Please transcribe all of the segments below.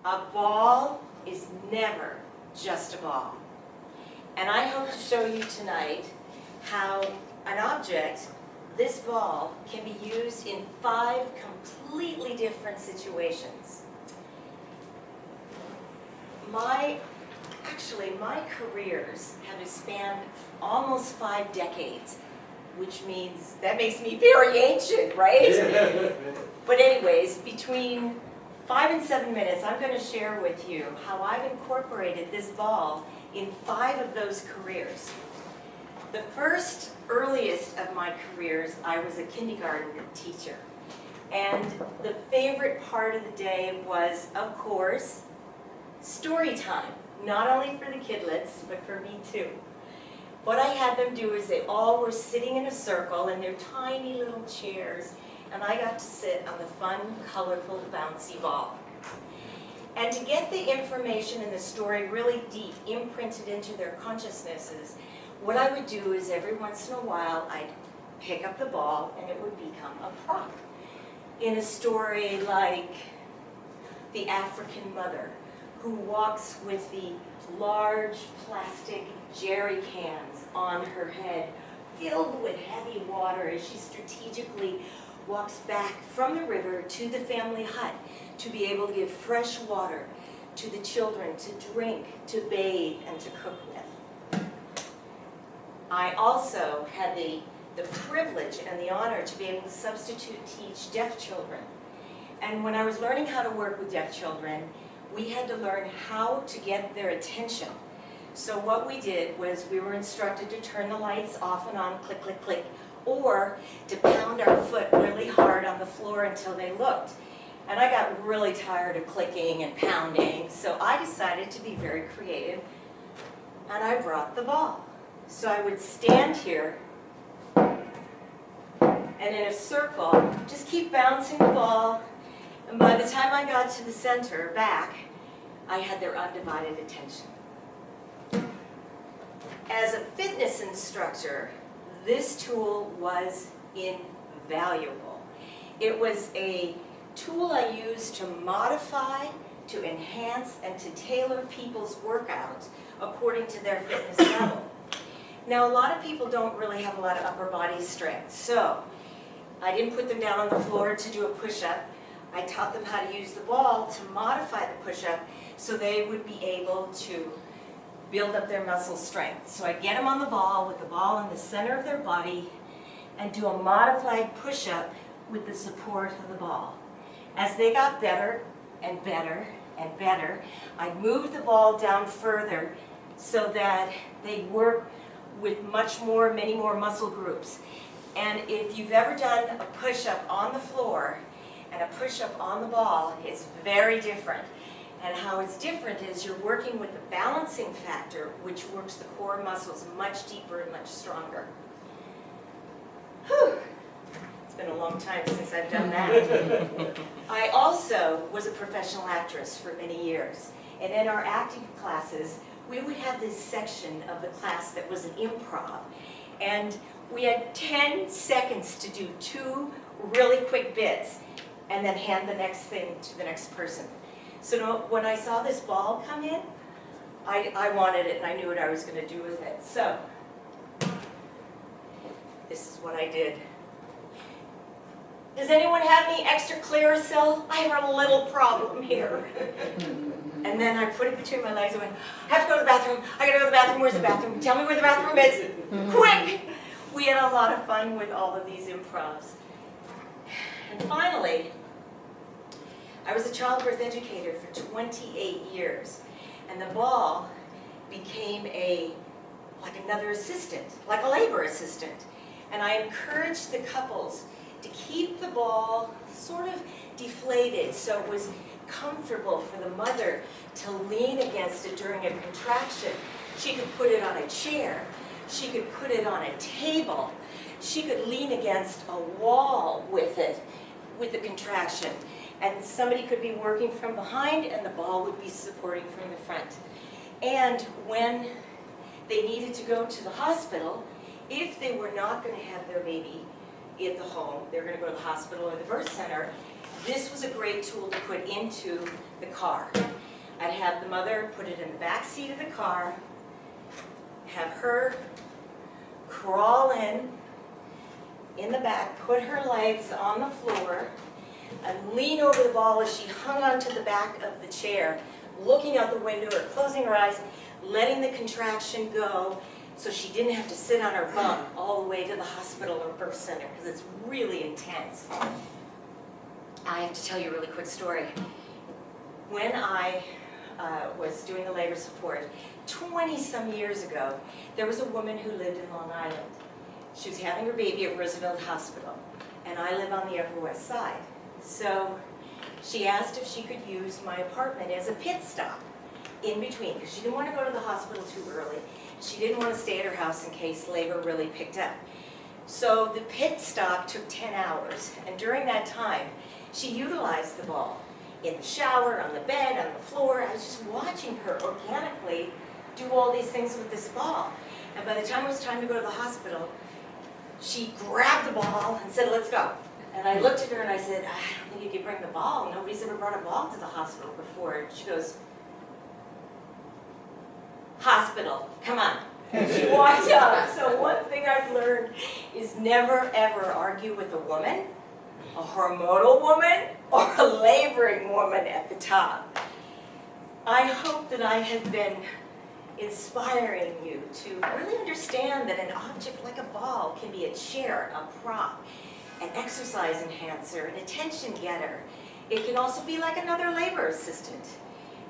A ball is never just a ball. And I hope to show you tonight how an object, this ball, can be used in 5 completely different situations. Actually, my careers have spanned almost 5 decades, which means, that makes me very ancient, right? But anyways, between 5 and 7 minutes, I'm going to share with you how I've incorporated this ball in 5 of those careers. The first, earliest of my careers, I was a kindergarten teacher. And the favorite part of the day was, of course, story time. Not only for the kidlets, but for me too. What I had them do is they all were sitting in a circle in their tiny little chairs, and I got to sit on the fun, colorful, bouncy ball. And to get the information in the story really deep, imprinted into their consciousnesses, what I would do is every once in a while I'd pick up the ball and it would become a prop. In a story like The African Mother, who walks with the large plastic jerry cans on her head, filled with heavy water as she strategically walks back from the river to the family hut to be able to give fresh water to the children to drink, to bathe, and to cook with. I also had the privilege and the honor to be able to substitute teach deaf children. And when I was learning how to work with deaf children, we had to learn how to get their attention. So what we did was we were instructed to turn the lights off and on, click, click, click, or to pound our foot really hard on the floor until they looked. And I got really tired of clicking and pounding, so I decided to be very creative, and I brought the ball. So I would stand here, and in a circle, just keep bouncing the ball. And by the time I got to the center, back, I had their undivided attention. As a fitness instructor, this tool was invaluable. It was a tool I used to modify, to enhance, and to tailor people's workouts according to their fitness level. Now, a lot of people don't really have a lot of upper body strength, so I didn't put them down on the floor to do a push-up. I taught them how to use the ball to modify the push-up so they would be able to build up their muscle strength. So I'd get them on the ball with the ball in the center of their body and do a modified push-up with the support of the ball. As they got better and better and better, I'd move the ball down further so that they'd work with many more muscle groups. And if you've ever done a push-up on the floor and a push-up on the ball, it's very different. And how it's different is you're working with the balancing factor, which works the core muscles much deeper and much stronger. Whew. It's been a long time since I've done that. I also was a professional actress for many years. And in our acting classes, we would have this section of the class that was an improv. And we had 10 seconds to do 2 really quick bits and then hand the next thing to the next person. So when I saw this ball come in, I wanted it and I knew what I was going to do with it. So this is what I did. Does anyone have any extra Clearasil? I have a little problem here. And then I put it between my legs and went, I have to go to the bathroom. I got to go to the bathroom. Where's the bathroom? Tell me where the bathroom is. Quick! We had a lot of fun with all of these improvs. And finally, I was a childbirth educator for 28 years. And the ball became like another assistant, like a labor assistant. And I encouraged the couples to keep the ball sort of deflated so it was comfortable for the mother to lean against it during a contraction. She could put it on a chair. She could put it on a table. She could lean against a wall with it, with the contraction. And somebody could be working from behind and the ball would be supporting from the front. And when they needed to go to the hospital, if they were not going to have their baby in the home, they were going to go to the hospital or the birth center, this was a great tool to put into the car. I'd have the mother put it in the back seat of the car, have her crawl in the back, put her legs on the floor, and lean over the ball as she hung onto the back of the chair, looking out the window or closing her eyes, letting the contraction go so she didn't have to sit on her bum all the way to the hospital or birth center, because it's really intense. I have to tell you a really quick story. When I was doing the labor support 20-some years ago, there was a woman who lived in Long Island. She was having her baby at Roosevelt Hospital, and I live on the Upper West Side. So she asked if she could use my apartment as a pit stop in between, because she didn't want to go to the hospital too early. She didn't want to stay at her house in case labor really picked up. So the pit stop took 10 hours, and during that time, she utilized the ball in the shower, on the bed, on the floor. I was just watching her organically do all these things with this ball. And by the time it was time to go to the hospital, she grabbed the ball and said, "Let's go." And I looked at her and I said, "I don't think you could bring the ball. Nobody's ever brought a ball to the hospital before." And she goes, "Hospital, come on." And she walked out. So one thing I've learned is never ever argue with a woman, a hormonal woman, or a laboring woman at the top. I hope that I have been inspiring you to really understand that an object like a ball can be a chair, a prop, an exercise enhancer, an attention getter. It can also be like another labor assistant.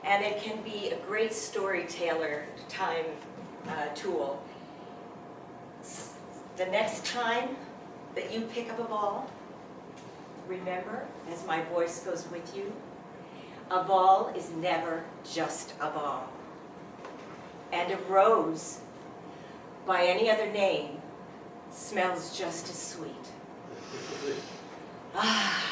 And it can be a great storyteller time tool. The next time that you pick up a ball, remember, as my voice goes with you, a ball is never just a ball. And a rose, by any other name, smells just as sweet. Ah.